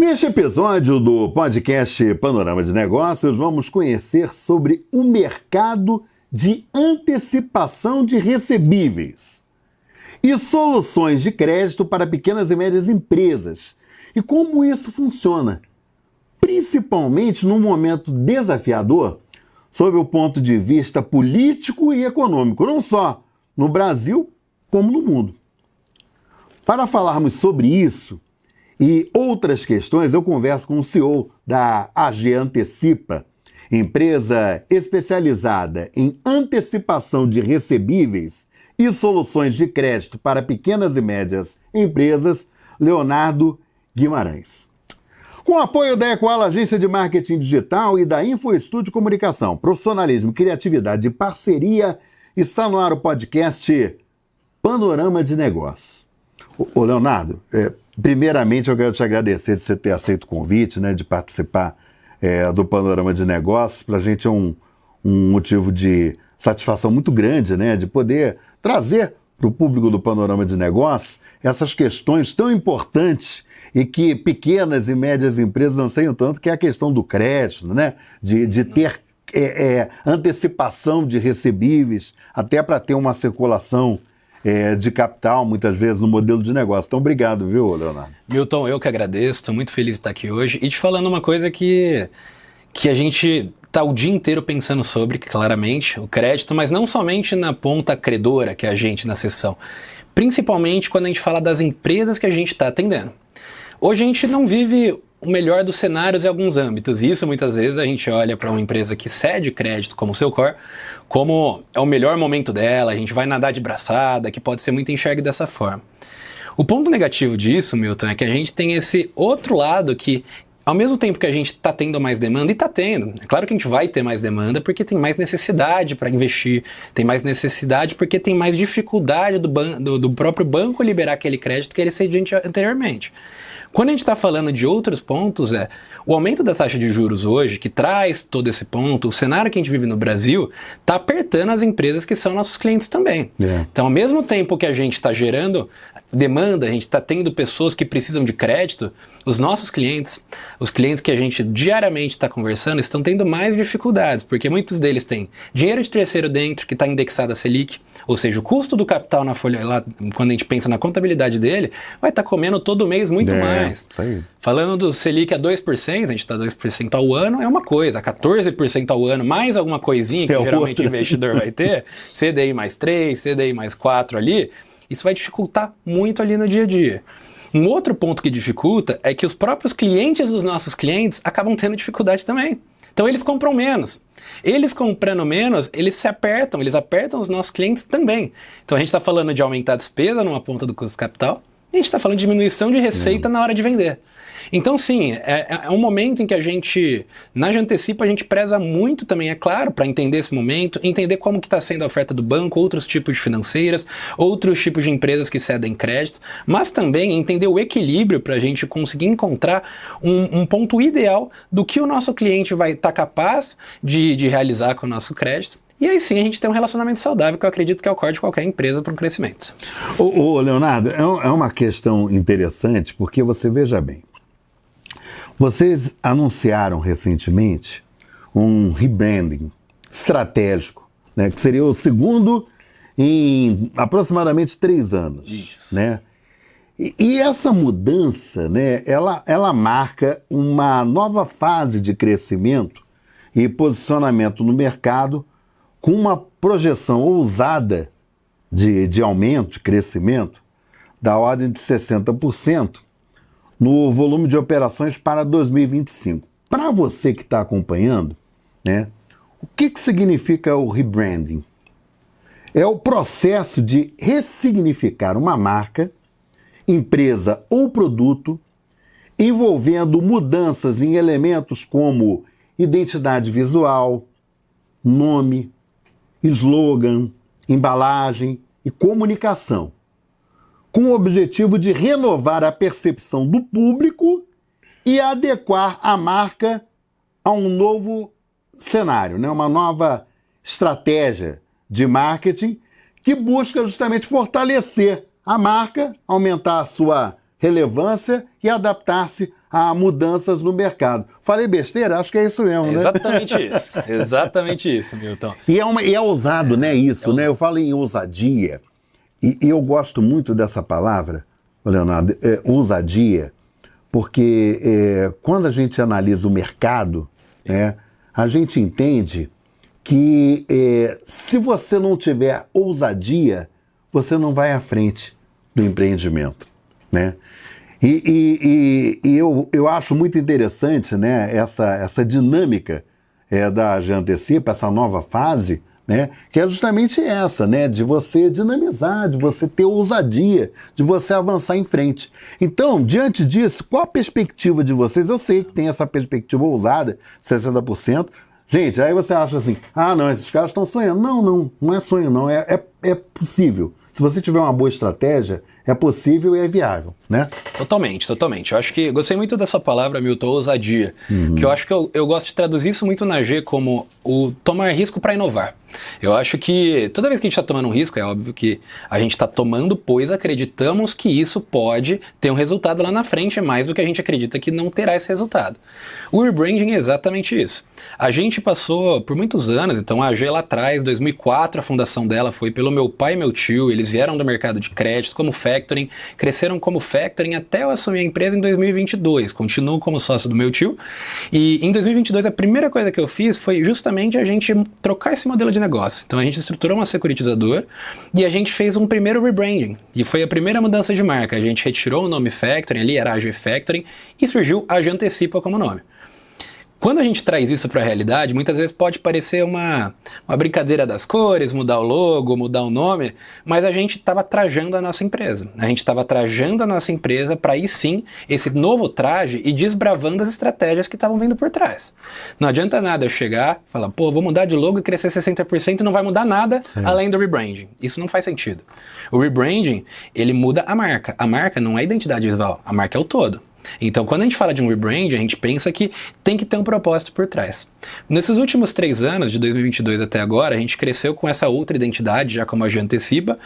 Neste episódio do podcast Panorama de Negócios, vamos conhecer sobre o mercado de antecipação de recebíveis e soluções de crédito para pequenas e médias empresas e como isso funciona, principalmente num momento desafiador sob o ponto de vista político e econômico, não só no Brasil como no mundo. Para falarmos sobre isso e outras questões, eu converso com o CEO da AG Antecipa, empresa especializada em antecipação de recebíveis e soluções de crédito para pequenas e médias empresas, Leonardo Guimarães. Com o apoio da Equal Agência de Marketing Digital e da InfoStúdio Comunicação, profissionalismo, criatividade e parceria, está no ar o podcast Panorama de Negócios. Ô Leonardo, primeiramente eu quero te agradecer de você ter aceito o convite, né, de participar do Panorama de Negócios. Para a gente é um motivo de satisfação muito grande, né, de poder trazer para o público do Panorama de Negócios essas questões tão importantes e que pequenas e médias empresas anseiam tanto, que é a questão do crédito, né, de ter antecipação de recebíveis, até para ter uma circulação de capital, muitas vezes, no modelo de negócio. Então, obrigado, viu, Leonardo? Milton, eu que agradeço, estou muito feliz de estar aqui hoje e te falando uma coisa que a gente está o dia inteiro pensando sobre, claramente, o crédito, mas não somente na ponta credora, que é a gente na sessão, principalmente quando a gente fala das empresas que a gente está atendendo. Hoje a gente não vive o melhor dos cenários em alguns âmbitos, e isso muitas vezes a gente olha para uma empresa que cede crédito como o Secor, como é o melhor momento dela, a gente vai nadar de braçada, que pode ser muito enxergue dessa forma. O ponto negativo disso, Milton, é que a gente tem esse outro lado que, ao mesmo tempo que a gente está tendo mais demanda, e está tendo, é claro que a gente vai ter mais demanda porque tem mais necessidade para investir, tem mais necessidade porque tem mais dificuldade do próprio banco liberar aquele crédito que ele cedia anteriormente. Quando a gente está falando de outros pontos, o aumento da taxa de juros hoje, que traz todo esse ponto, o cenário que a gente vive no Brasil, está apertando as empresas que são nossos clientes também. Então, ao mesmo tempo que a gente está gerando demanda, a gente está tendo pessoas que precisam de crédito, os nossos clientes, os clientes que a gente diariamente está conversando, estão tendo mais dificuldades, porque muitos deles têm dinheiro de terceiro dentro que está indexado a Selic, ou seja, o custo do capital na folha, lá, quando a gente pensa na contabilidade dele, vai estar comendo todo mês muito mais. Isso aí. Falando do Selic a 2%, a gente está 2% ao ano, é uma coisa, 14% ao ano, mais alguma coisinha que geralmente o investidor vai ter, CDI mais 3, CDI mais 4 ali, isso vai dificultar muito ali no dia a dia. Um outro ponto que dificulta é que os próprios clientes dos nossos clientes acabam tendo dificuldade também. Então eles compram menos. Eles comprando menos, eles apertam os nossos clientes também. Então a gente está falando de aumentar a despesa numa ponta do custo capital, e a gente está falando de diminuição de receita na hora de vender. Então sim, é um momento em que a gente, na Antecipa, a gente preza muito também, é claro, para entender esse momento, entender como que está sendo a oferta do banco, outros tipos de financeiras, outros tipos de empresas que cedem crédito, mas também entender o equilíbrio para a gente conseguir encontrar um ponto ideal do que o nosso cliente vai estar capaz de realizar com o nosso crédito. E aí sim a gente tem um relacionamento saudável, que eu acredito que é o core de qualquer empresa para um crescimento. Ô Leonardo, é uma questão interessante, porque você veja bem, vocês anunciaram recentemente um rebranding estratégico, né, que seria o segundo em aproximadamente 3 anos. Isso. Né? E essa mudança, né, ela marca uma nova fase de crescimento e posicionamento no mercado, com uma projeção ousada de aumento, de crescimento, da ordem de 60%, no volume de operações para 2025. Para você que está acompanhando, né, o que significa o rebranding? É o processo de ressignificar uma marca, empresa ou produto, envolvendo mudanças em elementos como identidade visual, nome, slogan, embalagem e comunicação, com o objetivo de renovar a percepção do público e adequar a marca a um novo cenário, né? Uma nova estratégia de marketing que busca justamente fortalecer a marca, aumentar a sua relevância e adaptar-se a mudanças no mercado. Falei besteira? Acho que é isso mesmo, né? Exatamente isso. Exatamente isso, Milton. E é ousado, né, isso, né? Eu falo em ousadia, e eu gosto muito dessa palavra, Leonardo, ousadia, porque quando a gente analisa o mercado, né, a gente entende que se você não tiver ousadia, você não vai à frente do empreendimento, né? E eu acho muito interessante, né, essa dinâmica da Antecipa, essa nova fase, né, que é justamente essa, né, de você dinamizar, de você ter ousadia, de você avançar em frente. Então, diante disso, qual a perspectiva de vocês? Eu sei que tem essa perspectiva ousada, 60%. Gente, aí você acha assim, não, esses caras estão sonhando. Não é sonho não, é possível. Se você tiver uma boa estratégia, é possível e é viável, né? Totalmente, totalmente. Eu acho que gostei muito dessa palavra, Milton, ousadia. Que eu acho que eu gosto de traduzir isso muito na G como o tomar risco para inovar. Eu acho que toda vez que a gente está tomando um risco, é óbvio que a gente está tomando, pois acreditamos que isso pode ter um resultado lá na frente, mais do que a gente acredita que não terá esse resultado. O rebranding é exatamente isso. A gente passou por muitos anos, então a AG lá atrás, 2004, a fundação dela foi pelo meu pai e meu tio, eles vieram do mercado de crédito como factoring, cresceram como factoring até eu assumir a empresa em 2022, continuo como sócio do meu tio, e em 2022 a primeira coisa que eu fiz foi justamente a gente trocar esse modelo de negócio. Então a gente estruturou uma securitizadora e a gente fez um primeiro rebranding, e foi a primeira mudança de marca. A gente retirou o nome factoring, ali era AG Factoring, e surgiu a AG Antecipa como nome. Quando a gente traz isso para a realidade, muitas vezes pode parecer uma brincadeira das cores, mudar o logo, mudar o nome, mas a gente estava trajando a nossa empresa. A gente estava trajando a nossa empresa para aí sim, esse novo traje e desbravando as estratégias que estavam vindo por trás. Não adianta nada eu chegar e falar, vou mudar de logo e crescer 60% e não vai mudar nada além do rebranding. Isso não faz sentido. O rebranding, ele muda a marca. A marca não é a identidade visual, a marca é o todo. Então, quando a gente fala de um rebrand, a gente pensa que tem que ter um propósito por trás. Nesses últimos 3 anos, de 2022 até agora, a gente cresceu com essa outra identidade, já como a AG Antecipa,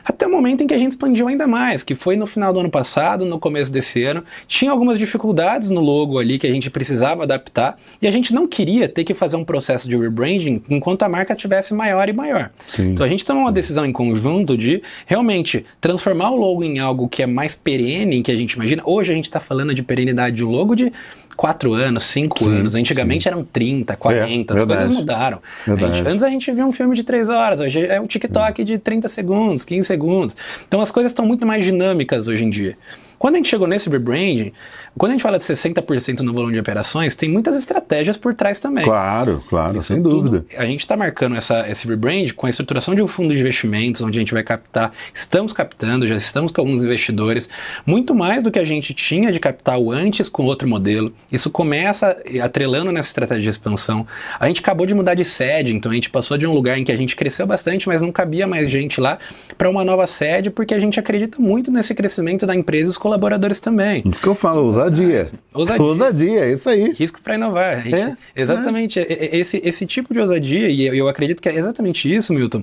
até o momento em que a gente expandiu ainda mais, que foi no final do ano passado, no começo desse ano. Tinha algumas dificuldades no logo ali que a gente precisava adaptar, e a gente não queria ter que fazer um processo de rebranding enquanto a marca estivesse maior e maior. Sim. Então a gente tomou uma decisão em conjunto de realmente transformar o logo em algo que é mais perene, em que a gente imagina. Hoje a gente está falando de perenidade de logo de 4 anos, 5 anos. Antigamente eram 30, 40, as coisas mudaram. Antes a gente via um filme de 3 horas, hoje é um TikTok de 30 segundos, 15 segundos. Então as coisas estão muito mais dinâmicas hoje em dia. Quando a gente chegou nesse rebranding, quando a gente fala de 60% no volume de operações, tem muitas estratégias por trás também. Claro, sem dúvida. A gente está marcando esse rebrand com a estruturação de um fundo de investimentos, onde a gente vai captar, estamos captando, já estamos com alguns investidores, muito mais do que a gente tinha de capital antes com outro modelo. Isso começa atrelando nessa estratégia de expansão. A gente acabou de mudar de sede, então a gente passou de um lugar em que a gente cresceu bastante, mas não cabia mais gente lá, para uma nova sede, porque a gente acredita muito nesse crescimento da empresa e os colaboradores também. Isso que eu falo, ousadia. Ousadia, é isso aí. Risco para inovar. Exatamente. Esse tipo de ousadia, e eu acredito que é exatamente isso, Milton,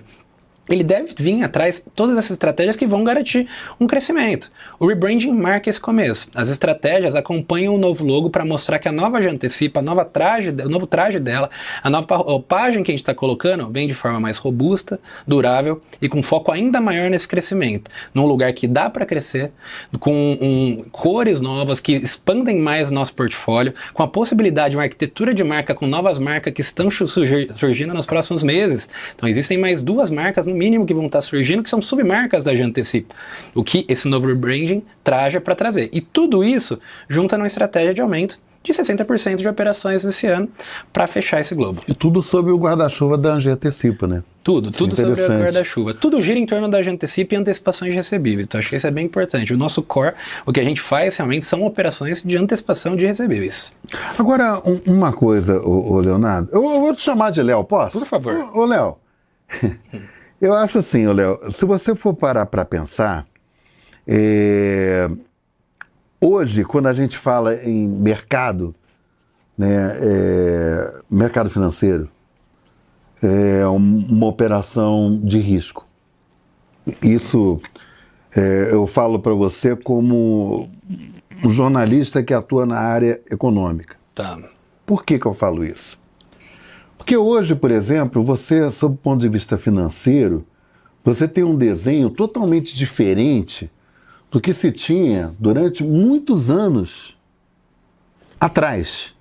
ele deve vir atrás todas essas estratégias que vão garantir um crescimento. O rebranding marca esse começo. As estratégias acompanham o novo logo para mostrar que a nova AG Antecipa, o novo traje dela, a nova roupagem que a gente está colocando, vem de forma mais robusta, durável e com foco ainda maior nesse crescimento. Num lugar que dá para crescer, com cores novas que expandem mais o nosso portfólio, com a possibilidade de uma arquitetura de marca com novas marcas que estão surgindo nos próximos meses. Então existem mais 2 marcas no mínimo que vão estar surgindo, que são submarcas da AG Antecipa. O que esse novo rebranding traja para trazer. E tudo isso junta numa estratégia de aumento de 60% de operações nesse ano para fechar esse globo. E tudo sob o guarda-chuva da AG Antecipa, né? Tudo sobre o guarda-chuva. Tudo gira em torno da AG Antecipa e antecipações de recebíveis. Então acho que isso é bem importante. O nosso core, o que a gente faz realmente são operações de antecipação de recebíveis. Agora, uma coisa, ô Leonardo, eu vou te chamar de Léo, posso? Por favor. Ô Léo, eu acho assim, ô Léo, se você for parar para pensar, hoje, quando a gente fala em mercado, né, mercado financeiro, é uma operação de risco. Isso Eu falo para você como um jornalista que atua na área econômica. Tá. Por que eu falo isso? Porque hoje, por exemplo, você, sob o ponto de vista financeiro, você tem um desenho totalmente diferente do que se tinha durante muitos anos atrás.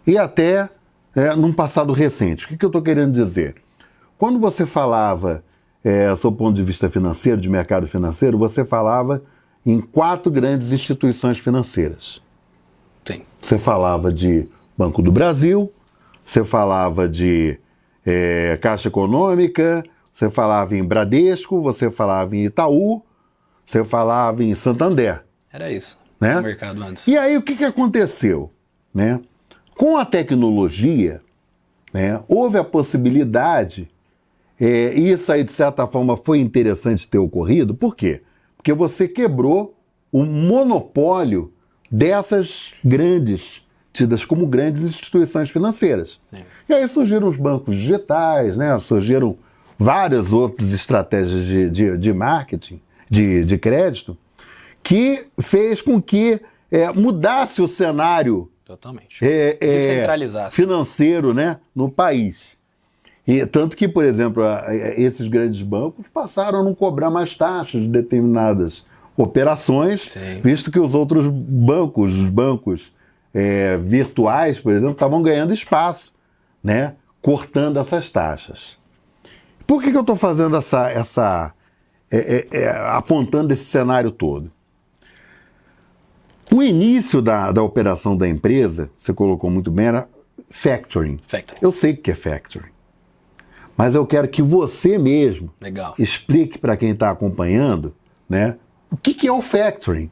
E até num passado recente. O que eu estou querendo dizer? Quando você falava, sob o ponto de vista financeiro, de mercado financeiro, você falava em 4 grandes instituições financeiras. Sim. Você falava de Banco do Brasil, você falava de Caixa Econômica, você falava em Bradesco, você falava em Itaú, você falava em Santander. Era isso, né? O mercado antes. E aí o que aconteceu? Né? Com a tecnologia, né, houve a possibilidade, e isso aí de certa forma foi interessante ter ocorrido, por quê? Porque você quebrou o monopólio dessas grandes, tidas como grandes instituições financeiras. E aí surgiram os bancos digitais, né? Surgiram várias outras estratégias de marketing, de crédito, que fez com que mudasse o cenário totalmente descentralizasse financeiro, né, no país. E tanto que, por exemplo, esses grandes bancos passaram a não cobrar mais taxas de determinadas operações, Sim. visto que os outros bancos, os bancos virtuais, por exemplo, estavam ganhando espaço, né, cortando essas taxas. Por que eu estou fazendo apontando esse cenário todo? O início da operação da empresa, você colocou muito bem, era factoring. Eu sei o que é factoring. Mas eu quero que você mesmo explique para quem está acompanhando, né, o que é o factoring.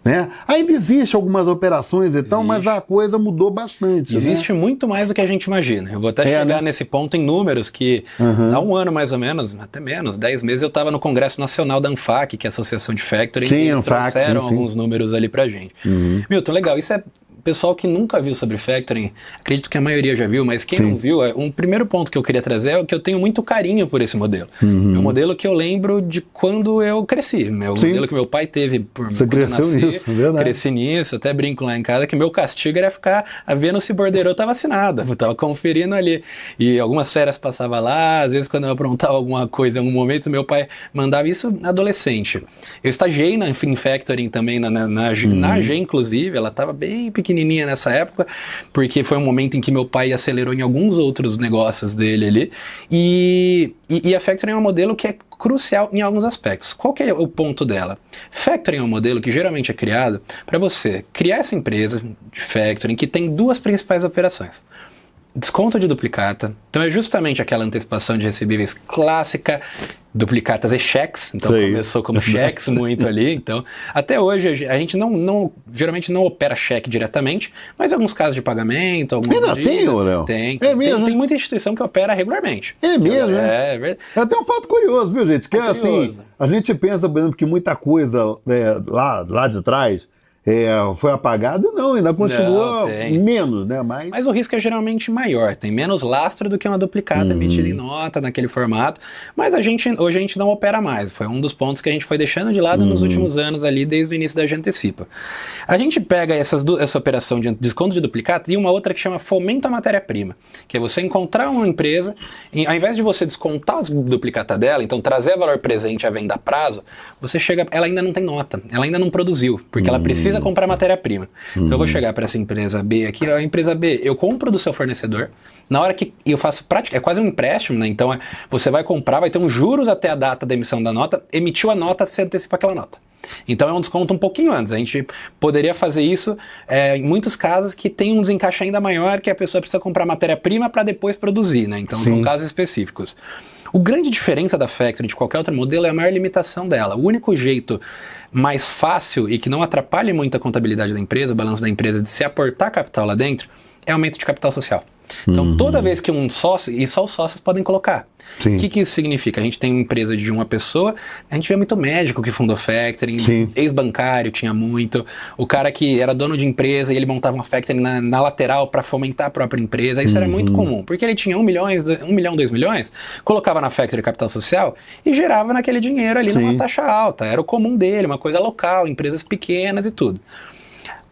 Né? Ainda existe algumas operações e tal, mas a coisa mudou bastante. Existe muito mais do que a gente imagina. Eu vou até chegar nesse ponto em números que há um ano mais ou menos, até menos, 10 meses, eu estava no Congresso Nacional da ANFAC, que é a Associação de Factoring, e eles trouxeram alguns números ali pra gente. Milton, legal, isso é pessoal que nunca viu sobre factoring, acredito que a maioria já viu, mas quem não viu, um primeiro ponto que eu queria trazer é que eu tenho muito carinho por esse modelo. É um modelo que eu lembro de quando eu cresci. É o modelo que meu pai teve Você cresceu nisso, verdade. Cresci nisso, até brinco lá em casa que meu castigo era ficar vendo se o borderô estava assinado, eu tava conferindo ali. E algumas férias passava lá, às vezes quando eu aprontava alguma coisa em algum momento, meu pai mandava isso adolescente. Eu estagiei na Factoring também, na AG, inclusive, ela estava bem pequenininha nessa época, porque foi um momento em que meu pai acelerou em alguns outros negócios dele ali, e a Factoring é um modelo que é crucial em alguns aspectos. Qual que é o ponto dela? Factoring é um modelo que geralmente é criado para você criar essa empresa de Factoring que tem 2 principais operações. Desconto de duplicata, então é justamente aquela antecipação de recebíveis clássica, duplicatas e cheques, então começou como cheques muito ali, então até hoje a gente geralmente não opera cheque diretamente, mas em alguns casos de pagamento, ainda tem, Léo? Tem muita instituição que opera regularmente. É mesmo, né? É até um fato curioso, viu, gente? Que assim, a gente pensa, por exemplo, que muita coisa lá de trás foi apagado, não, ainda continua menos, né? Mas o risco é geralmente maior, tem menos lastro do que uma duplicata emitida em nota naquele formato, mas hoje a gente não opera mais, foi um dos pontos que a gente foi deixando de lado nos últimos anos ali, desde o início da Antecipa. A gente pega essa operação de desconto de duplicata e uma outra que chama fomento à matéria-prima, que é você encontrar uma empresa, ao invés de você descontar a duplicata dela, então trazer valor presente à venda a prazo, ela ainda não tem nota, ela ainda não produziu, porque ela precisa comprar matéria-prima. Então eu vou chegar para essa empresa B aqui, a empresa B, eu compro do seu fornecedor, na hora que eu faço prática, é quase um empréstimo, né? Então você vai comprar, vai ter uns juros até a data da emissão da nota, emitiu a nota, você antecipa aquela nota. Então é um desconto um pouquinho antes. A gente poderia fazer isso em muitos casos que tem um desencaixe ainda maior, que a pessoa precisa comprar matéria-prima para depois produzir, né? Então são casos específicos. O grande diferença da Factoring de qualquer outro modelo é a maior limitação dela. O único jeito mais fácil e que não atrapalhe muito a contabilidade da empresa, o balanço da empresa, de se aportar capital lá dentro, é aumento de capital social. Então, toda vez que um sócio, e só os sócios podem colocar. Sim. O que isso significa? A gente tem uma empresa de uma pessoa, a gente vê muito médico que fundou factoring, Sim. ex-bancário tinha muito, o cara que era dono de empresa e ele montava uma factoring na lateral para fomentar a própria empresa, isso era muito comum, porque ele tinha 1 milhão, 2 milhões, colocava na factory capital social e gerava naquele dinheiro ali numa taxa alta, era o comum dele, uma coisa local, empresas pequenas e tudo.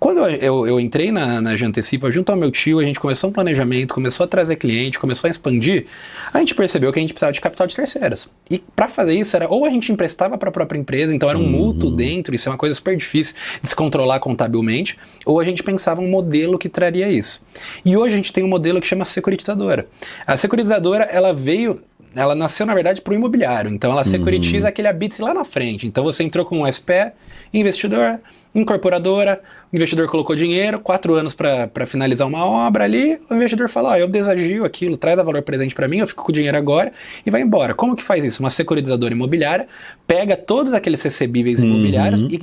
Quando eu entrei na Jantecipa, junto ao meu tio, a gente começou um planejamento, começou a trazer cliente, começou a expandir, a gente percebeu que a gente precisava de capital de terceiros. E para fazer isso, era ou a gente emprestava para a própria empresa, então era um mútuo dentro, isso é uma coisa super difícil de se controlar contabilmente, ou a gente pensava um modelo que traria isso. E hoje a gente tem um modelo que chama securitizadora. A securitizadora, ela nasceu, na verdade, para o imobiliário, então ela securitiza aquele habite lá na frente. Então você entrou com um SPE, investidor, incorporadora, o investidor colocou dinheiro, 4 anos para finalizar uma obra ali, o investidor fala, eu desagio aquilo, traz a valor presente para mim, eu fico com o dinheiro agora e vai embora. Como que faz isso? Uma securitizadora imobiliária pega todos aqueles recebíveis imobiliários e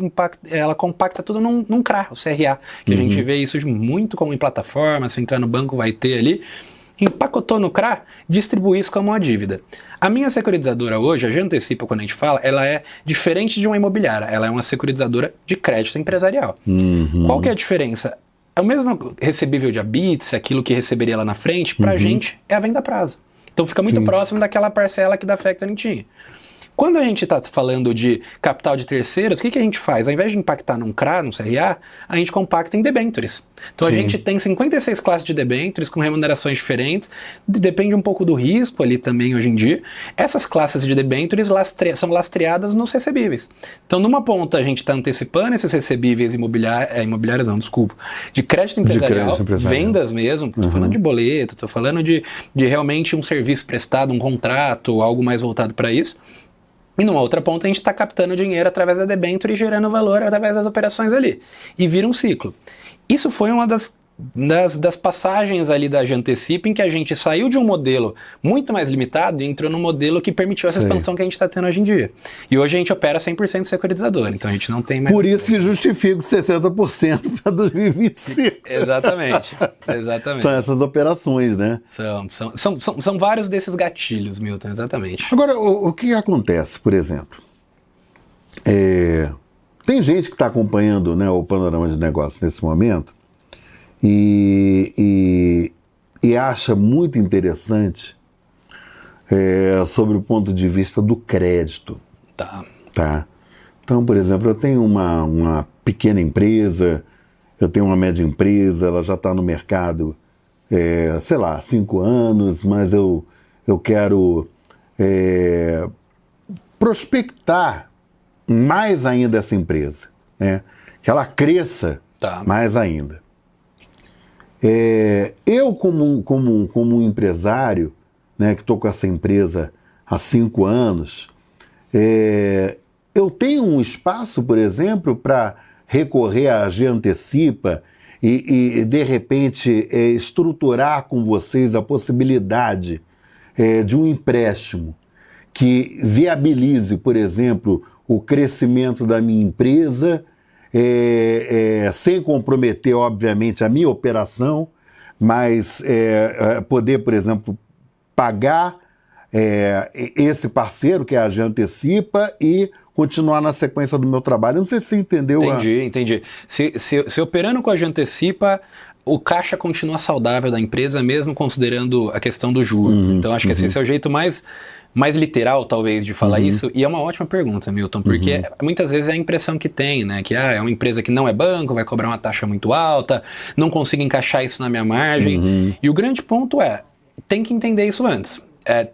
ela compacta tudo num CRA, o CRA, que a gente vê isso muito como em plataforma, se entrar no banco vai ter ali, empacotou no CRA, distribui isso como uma dívida. A minha securitizadora hoje, a Jantecipa, quando a gente fala, ela é diferente de uma imobiliária, ela é uma securitizadora de crédito empresarial. Qual que é a diferença? É o mesmo recebível de habites, aquilo que receberia lá na frente, pra gente é a venda a prazo. Então fica muito próximo daquela parcela que da factoring tinha. Quando a gente está falando de capital de terceiros, o que a gente faz? Ao invés de impactar num CRA, num CRA, a gente compacta em debentures. Então a gente tem 56 classes de debentures com remunerações diferentes, depende um pouco do risco ali também hoje em dia. Essas classes de debentures são lastreadas nos recebíveis. Então numa ponta a gente está antecipando esses recebíveis imobiliários, não, desculpa, de crédito empresarial, vendas mesmo, estou falando de boleto, estou falando de realmente um serviço prestado, um contrato, algo mais voltado para isso. E numa outra ponta a gente está captando dinheiro através da debênture e gerando valor através das operações ali. E vira um ciclo. Isso foi uma das passagens ali da Jantecipa em que a gente saiu de um modelo muito mais limitado e entrou num modelo que permitiu essa expansão que a gente está tendo hoje em dia. E hoje a gente opera 100% securitizador, então a gente não tem mais... Por isso que justifica os 60% para 2025. Exatamente. São essas operações, né? São vários desses gatilhos, Milton, exatamente. Agora, o que acontece, por exemplo? Tem gente que está acompanhando, né, o panorama de negócio nesse momento e acha muito interessante sobre o ponto de vista do crédito. Tá? Então, por exemplo, eu tenho uma pequena empresa, eu tenho uma média empresa, ela já está no mercado, 5 anos, mas eu quero prospectar mais ainda essa empresa, né? Que ela cresça mais ainda. Eu, como empresário, né, que estou com essa empresa há 5 anos, eu tenho um espaço, por exemplo, para recorrer à Jantecipa e de repente, estruturar com vocês a possibilidade de um empréstimo que viabilize, por exemplo, o crescimento da minha empresa, sem comprometer, obviamente, a minha operação, mas poder, por exemplo, pagar esse parceiro, que é a Jantecipa, e continuar na sequência do meu trabalho. Não sei se você entendeu. Entendi. Se operando com a Jantecipa, o caixa continua saudável da empresa, mesmo considerando a questão dos juros. Então, acho que esse é o jeito mais literal, talvez, de falar isso. E é uma ótima pergunta, Milton, porque muitas vezes é a impressão que tem, né? Que é uma empresa que não é banco, vai cobrar uma taxa muito alta, não consigo encaixar isso na minha margem. E o grande ponto tem que entender isso antes.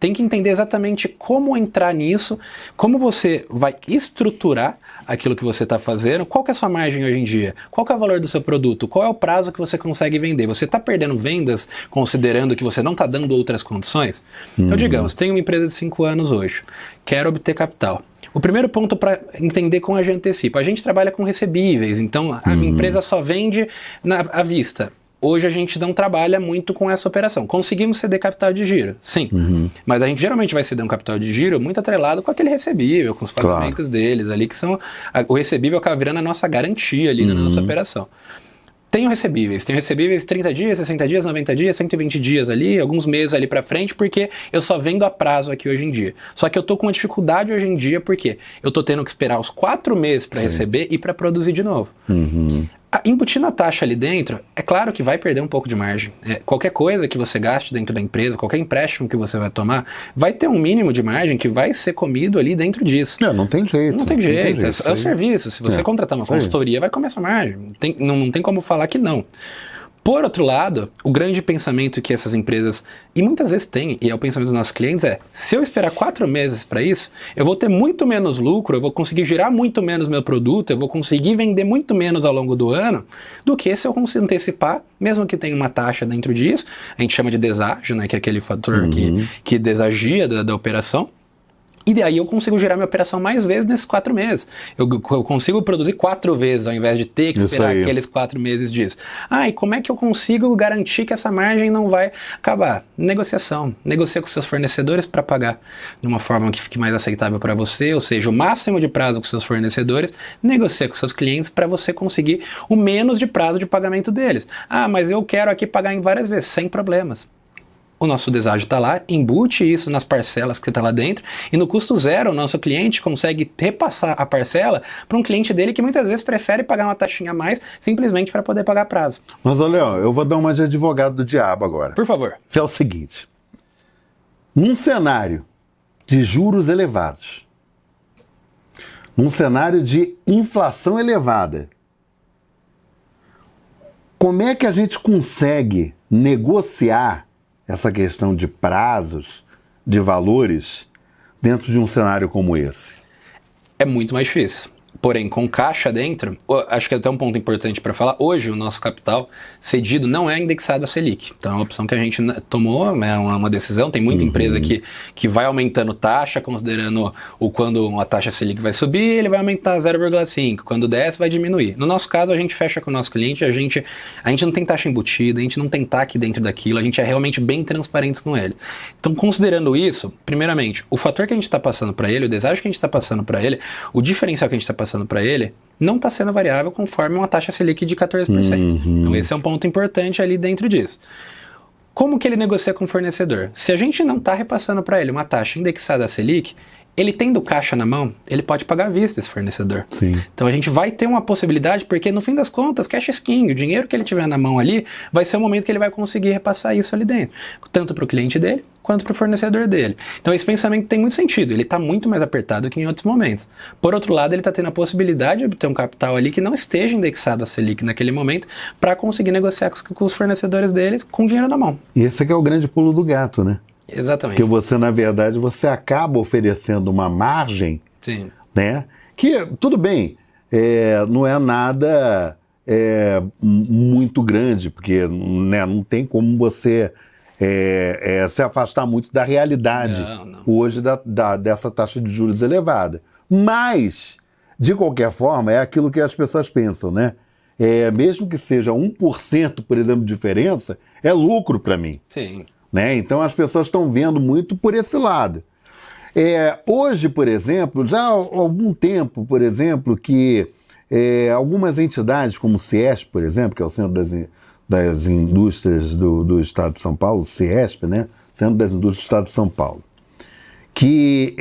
Tem que entender exatamente como entrar nisso, como você vai estruturar aquilo que você está fazendo, qual que é a sua margem hoje em dia, qual que é o valor do seu produto, qual é o prazo que você consegue vender. Você está perdendo vendas considerando que você não está dando outras condições? Então, digamos, tenho uma empresa de 5 anos hoje, quero obter capital. O primeiro ponto para entender com a Jantecipa, a gente trabalha com recebíveis, então a minha empresa só vende à vista. Hoje a gente não trabalha muito com essa operação. Conseguimos ceder capital de giro, sim. Mas a gente geralmente vai ceder um capital de giro muito atrelado com aquele recebível, com os pagamentos deles ali, que são... O recebível acaba virando a nossa garantia ali na nossa operação. Tenho recebíveis 30 dias, 60 dias, 90 dias, 120 dias ali, alguns meses ali pra frente, porque eu só vendo a prazo aqui hoje em dia. Só que eu tô com uma dificuldade hoje em dia, porque eu tô tendo que esperar os 4 meses pra receber e pra produzir de novo. Embutindo a taxa ali dentro, é claro que vai perder um pouco de margem. Qualquer coisa que você gaste dentro da empresa, qualquer empréstimo que você vai tomar, vai ter um mínimo de margem que vai ser comido ali dentro disso. Não tem jeito. Não tem jeito, é o serviço. Se você contratar uma consultoria, vai comer essa margem. Não tem como falar que não. Por outro lado, o grande pensamento que essas empresas, e muitas vezes tem, e é o pensamento dos nossos clientes, se eu esperar 4 meses para isso, eu vou ter muito menos lucro, eu vou conseguir girar muito menos meu produto, eu vou conseguir vender muito menos ao longo do ano, do que se eu conseguir antecipar, mesmo que tenha uma taxa dentro disso, a gente chama de deságio, né, que é aquele fator que desagia da operação. E daí eu consigo gerar minha operação mais vezes nesses 4 meses. Eu consigo produzir 4 vezes, ao invés de ter que esperar aqueles 4 meses disso. E como é que eu consigo garantir que essa margem não vai acabar? Negociação. Negocia com seus fornecedores para pagar de uma forma que fique mais aceitável para você, ou seja, o máximo de prazo com seus fornecedores. Negocia com seus clientes para você conseguir o menos de prazo de pagamento deles. Mas eu quero aqui pagar em várias vezes, sem problemas. O nosso deságio está lá, embute isso nas parcelas que está lá dentro, e no custo zero o nosso cliente consegue repassar a parcela para um cliente dele que muitas vezes prefere pagar uma taxinha a mais simplesmente para poder pagar prazo. Mas olha, eu vou dar uma de advogado do diabo agora. Por favor. Que é o seguinte: num cenário de juros elevados, num cenário de inflação elevada, como é que a gente consegue negociar essa questão de prazos, de valores, dentro de um cenário como esse? É muito mais difícil. Porém, com caixa dentro, acho que é até um ponto importante para falar, hoje o nosso capital cedido não é indexado a Selic. Então é uma opção que a gente tomou, é uma decisão, tem muita empresa que vai aumentando taxa, considerando quando a taxa Selic vai subir, ele vai aumentar 0,5, quando desce vai diminuir. No nosso caso, a gente fecha com o nosso cliente, a gente não tem taxa embutida, a gente não tem TAC dentro daquilo, a gente é realmente bem transparente com ele. Então, considerando isso, primeiramente, o fator que a gente está passando para ele, o deságio que a gente está passando para ele, o diferencial que a gente está passando para ele, não está sendo variável conforme uma taxa Selic de 14%. Então esse é um ponto importante ali dentro disso. Como que ele negocia com o fornecedor? Se a gente não está repassando para ele uma taxa indexada a Selic, ele tendo caixa na mão, ele pode pagar à vista esse fornecedor. Sim. Então a gente vai ter uma possibilidade, porque no fim das contas, cash is king, o dinheiro que ele tiver na mão ali, vai ser o momento que ele vai conseguir repassar isso ali dentro, tanto para o cliente dele, quanto para o fornecedor dele. Então esse pensamento tem muito sentido, ele está muito mais apertado que em outros momentos. Por outro lado, ele está tendo a possibilidade de obter um capital ali que não esteja indexado a Selic naquele momento, para conseguir negociar com os fornecedores deles com dinheiro na mão. E esse aqui é o grande pulo do gato, né? Exatamente. Porque você, na verdade, você acaba oferecendo uma margem, sim, né? Que, tudo bem, não é nada muito grande, porque né, não tem como você se afastar muito da realidade hoje dessa taxa de juros elevada. Mas, de qualquer forma, é aquilo que as pessoas pensam, né? Mesmo que seja 1%, por exemplo, de diferença, é lucro para mim. Sim. Né? Então as pessoas estão vendo muito por esse lado. Hoje, por exemplo, já há algum tempo, por exemplo, que algumas entidades, como o CIESP, por exemplo, que é o Centro das Indústrias do Estado de São Paulo, o CIESP, né? Centro das Indústrias do Estado de São Paulo, que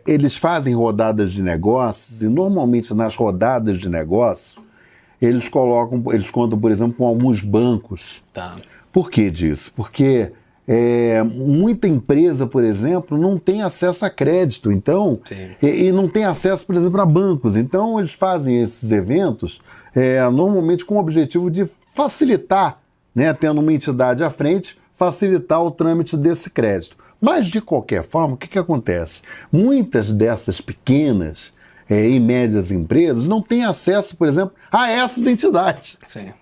eles fazem rodadas de negócios, e normalmente nas rodadas de negócios eles contam, por exemplo, com alguns bancos. Tá. Por que disso? Porque muita empresa, por exemplo, não tem acesso a crédito, então, e não tem acesso, por exemplo, a bancos. Então, eles fazem esses eventos normalmente com o objetivo de facilitar, né, tendo uma entidade à frente, facilitar o trâmite desse crédito. Mas, de qualquer forma, o que acontece? Muitas dessas pequenas e médias empresas não têm acesso, por exemplo, a essas entidades. Sim.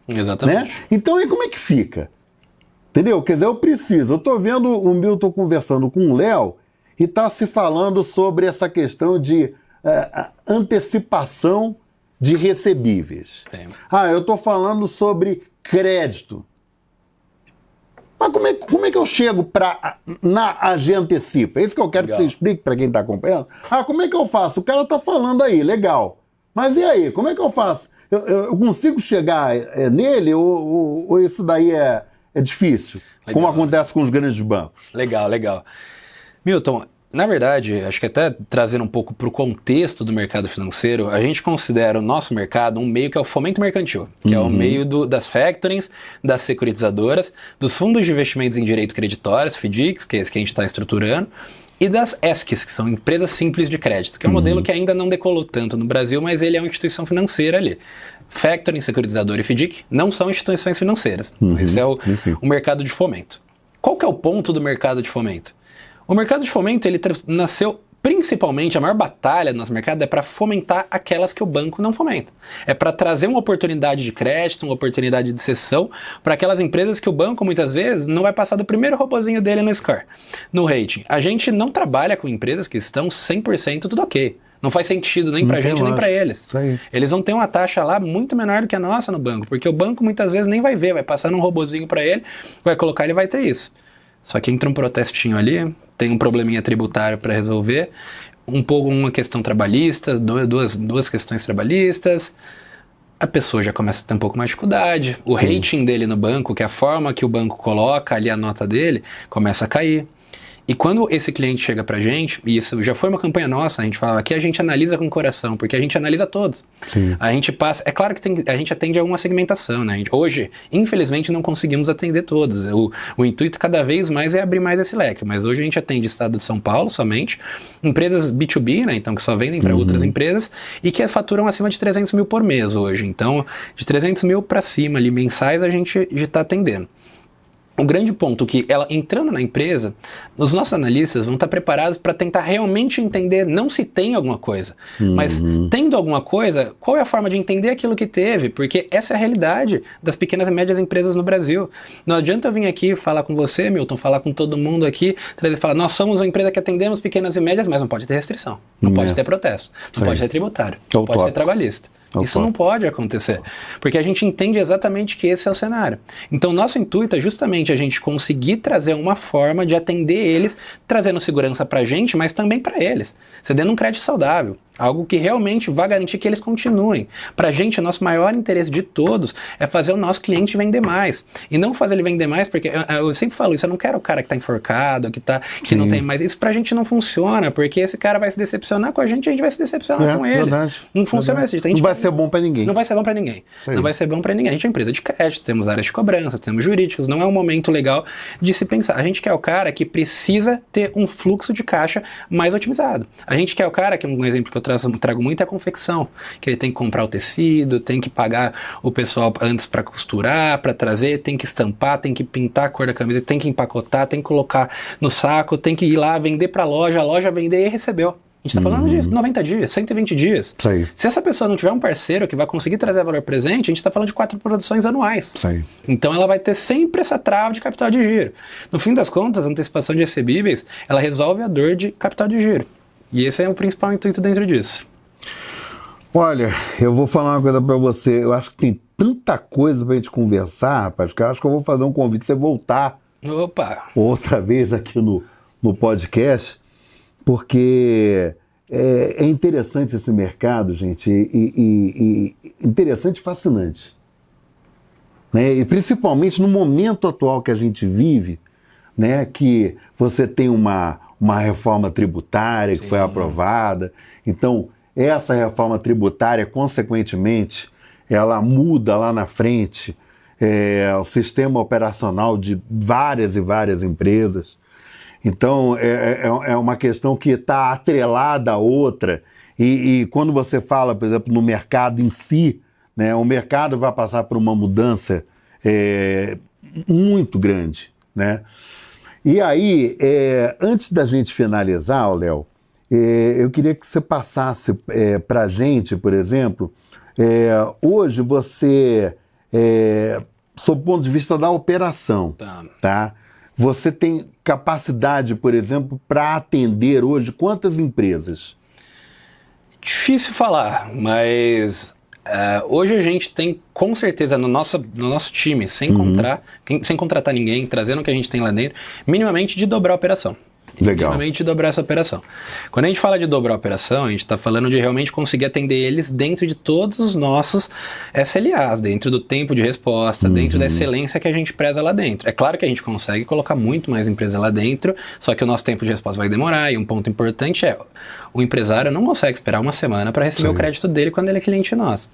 Exatamente. Né? Então, aí como é que fica? Entendeu? Quer dizer, eu estou vendo o Milton conversando com o Léo e está se falando sobre essa questão de antecipação de recebíveis. Sim. Eu estou falando sobre crédito. Mas como é que eu chego na AG Antecipa? É isso que eu quero que você explique para quem está acompanhando. Como é que eu faço? O cara está falando aí, legal. Mas e aí, como é que eu faço? eu consigo chegar nele ou isso daí é difícil? Legal. Como acontece com os grandes bancos? Legal. Milton, na verdade, acho que até trazendo um pouco para o contexto do mercado financeiro, a gente considera o nosso mercado um meio que é o fomento mercantil, que é o meio das factorings, das securitizadoras, dos fundos de investimentos em direito creditórios, FDICs, que é esse que a gente está estruturando, e das ESCs, que são empresas simples de crédito, que é um modelo que ainda não decolou tanto no Brasil, mas ele é uma instituição financeira ali. Factoring, securitizador e FDIC não são instituições financeiras. Esse é o mercado de fomento. Qual que é o ponto do mercado de fomento? O mercado de fomento, ele nasceu principalmente, a maior batalha do nosso mercado é para fomentar aquelas que o banco não fomenta. É para trazer uma oportunidade de crédito, uma oportunidade de cessão para aquelas empresas que o banco, muitas vezes, não vai passar do primeiro robozinho dele no score, no rating. A gente não trabalha com empresas que estão 100% tudo ok. Não faz sentido nem pra gente, nem pra eles. Eles vão ter uma taxa lá muito menor do que a nossa no banco, porque o banco muitas vezes nem vai ver, vai passar num robozinho para ele, vai colocar, ele vai ter isso. Só que entra um protestinho ali, tem um probleminha tributário para resolver, uma questão trabalhista, duas questões trabalhistas, a pessoa já começa a ter um pouco mais de dificuldade, o rating dele no banco, que é a forma que o banco coloca ali a nota dele, começa a cair. E quando esse cliente chega pra gente, e isso já foi uma campanha nossa, a gente falava que a gente analisa com o coração, porque a gente analisa todos. A gente passa, é claro que a gente atende a uma segmentação, né? Hoje, infelizmente, não conseguimos atender todos. O intuito cada vez mais é abrir mais esse leque, mas hoje a gente atende estado de São Paulo somente, empresas B2B, né? Então que só vendem para outras empresas e que faturam acima de 300 mil por mês hoje. Então, de 300 mil para cima ali, mensais, a gente já está atendendo. O grande ponto que ela entrando na empresa, os nossos analistas vão estar preparados para tentar realmente entender não se tem alguma coisa, mas tendo alguma coisa, qual é a forma de entender aquilo que teve, porque essa é a realidade das pequenas e médias empresas no Brasil. Não adianta eu vir aqui falar com você, Milton, falar com todo mundo aqui, falar, nós somos uma empresa que atendemos pequenas e médias, mas não pode ter restrição, não pode ter protesto, não pode ter tributário, não pode ter trabalhista. Isso não pode acontecer, porque a gente entende exatamente que esse é o cenário. Então, nosso intuito é justamente a gente conseguir trazer uma forma de atender eles, trazendo segurança para a gente, mas também para eles, cedendo um crédito saudável. Algo que realmente vai garantir que eles continuem. Pra gente, o nosso maior interesse de todos é fazer o nosso cliente vender mais. E não fazer ele vender mais, porque eu sempre falo isso, eu não quero o cara que tá enforcado, que não tem mais. Isso pra gente não funciona, porque esse cara vai se decepcionar com a gente vai se decepcionar com ele. Verdade, não funciona assim. Não vai ser bom pra ninguém. Não vai ser bom pra ninguém. Não vai ser bom pra ninguém. A gente é empresa de crédito, temos áreas de cobrança, temos jurídicos, não é um momento legal de se pensar. A gente quer o cara que precisa ter um fluxo de caixa mais otimizado. A gente quer o cara, que um exemplo que eu trago muito é a confecção, que ele tem que comprar o tecido, tem que pagar o pessoal antes para costurar, para trazer, tem que estampar, tem que pintar a cor da camisa, tem que empacotar, tem que colocar no saco, tem que ir lá vender para a loja vender e recebeu. A gente está falando de 90 dias, 120 dias. Se essa pessoa não tiver um parceiro que vai conseguir trazer valor presente, a gente está falando de 4 produções anuais. Então ela vai ter sempre essa trava de capital de giro. No fim das contas, a antecipação de recebíveis, ela resolve a dor de capital de giro. E esse é o principal intuito dentro disso. Olha, eu vou falar uma coisa pra você. Eu acho que tem tanta coisa pra gente conversar, rapaz, que eu acho que eu vou fazer um convite pra você voltar outra vez aqui no podcast, porque é interessante esse mercado, gente, e interessante e fascinante. Né? E principalmente no momento atual que a gente vive, né, que você tem uma reforma tributária que foi aprovada. Então, essa reforma tributária, consequentemente, ela muda lá na frente o sistema operacional de várias e várias empresas. Então, é uma questão que está atrelada a outra. E quando você fala, por exemplo, no mercado em si, né, o mercado vai passar por uma mudança muito grande, né? E aí, antes da gente finalizar, Léo, eu queria que você passasse para a gente, por exemplo, hoje você, sob o ponto de vista da operação, tá? Você tem capacidade, por exemplo, para atender hoje quantas empresas? Difícil falar, mas hoje a gente tem, com certeza, no nosso time, sem contratar ninguém, trazendo o que a gente tem lá dentro, minimamente de dobrar a operação. Legal. minimamente dobrar essa operação. Quando a gente fala de dobrar a operação, a gente está falando de realmente conseguir atender eles dentro de todos os nossos SLAs, dentro do tempo de resposta, dentro da excelência que a gente preza lá dentro. É claro que a gente consegue colocar muito mais empresa lá dentro, só que o nosso tempo de resposta vai demorar, e um ponto importante é, o empresário não consegue esperar uma semana para receber o crédito dele quando ele é cliente nosso.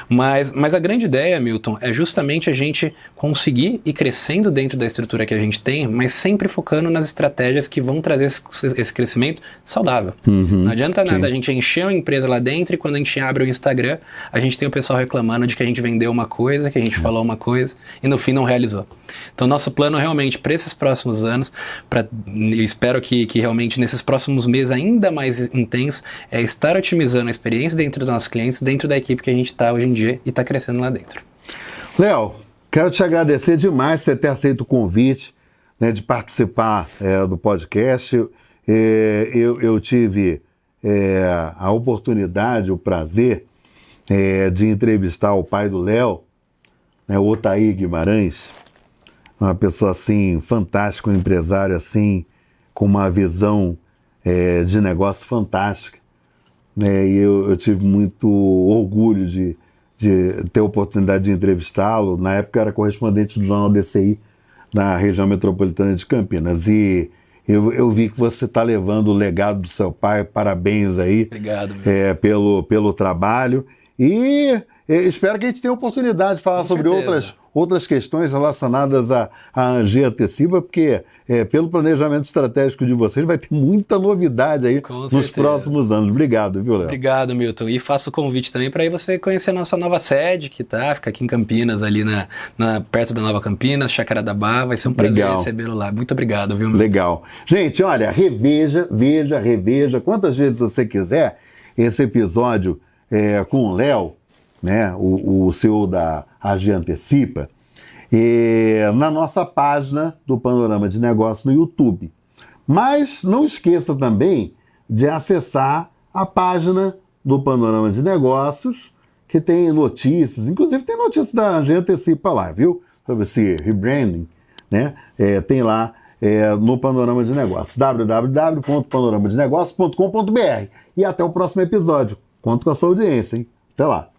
Mas a grande ideia, Milton, é justamente a gente conseguir ir crescendo dentro da estrutura que a gente tem, mas sempre focando nas estratégias que vão trazer esse crescimento saudável. Não adianta nada a gente encher uma empresa lá dentro e quando a gente abre o Instagram, a gente tem o pessoal reclamando de que a gente vendeu uma coisa, que a gente falou uma coisa e no fim não realizou. Então nosso plano realmente para esses próximos anos, eu espero que realmente nesses próximos meses ainda mais intenso, é estar otimizando a experiência dentro dos nossos clientes, dentro da equipe que a gente está hoje em dia e está crescendo lá dentro. Léo, quero te agradecer demais por você ter aceito o convite, né, de participar do podcast. Eu tive a oportunidade, o prazer de entrevistar o pai do Léo, né, o Otair Guimarães, uma pessoa assim fantástica, um empresário assim com uma visão de negócio fantástica, né, e eu tive muito orgulho de ter a oportunidade de entrevistá-lo. Na época eu era correspondente do Jornal DCI na região metropolitana de Campinas, e eu vi que você está levando o legado do seu pai. Parabéns aí. Obrigado, pelo trabalho, e espero que a gente tenha a oportunidade de falar sobre outras questões relacionadas à Anger Antecipa, porque pelo planejamento estratégico de vocês vai ter muita novidade aí nos próximos anos. Obrigado, viu, Léo? Obrigado, Milton. E faço o convite também para você conhecer a nossa nova sede, que fica aqui em Campinas, ali perto da Nova Campinas, Chácara da Barra. Vai ser um prazer recebê-lo lá. Muito obrigado, viu, Milton? Legal. Gente, olha, reveja quantas vezes você quiser esse episódio com o Léo, né, o CEO da Anger Antecipa, na nossa página do Panorama de Negócios no YouTube. Mas não esqueça também de acessar a página do Panorama de Negócios, que tem notícias, inclusive tem notícias da Anger Antecipa lá, viu? Sobre esse rebranding, né? Tem lá no Panorama de Negócios, www.panoramadenegócios.com.br. E até o próximo episódio. Conto com a sua audiência, hein? Até lá.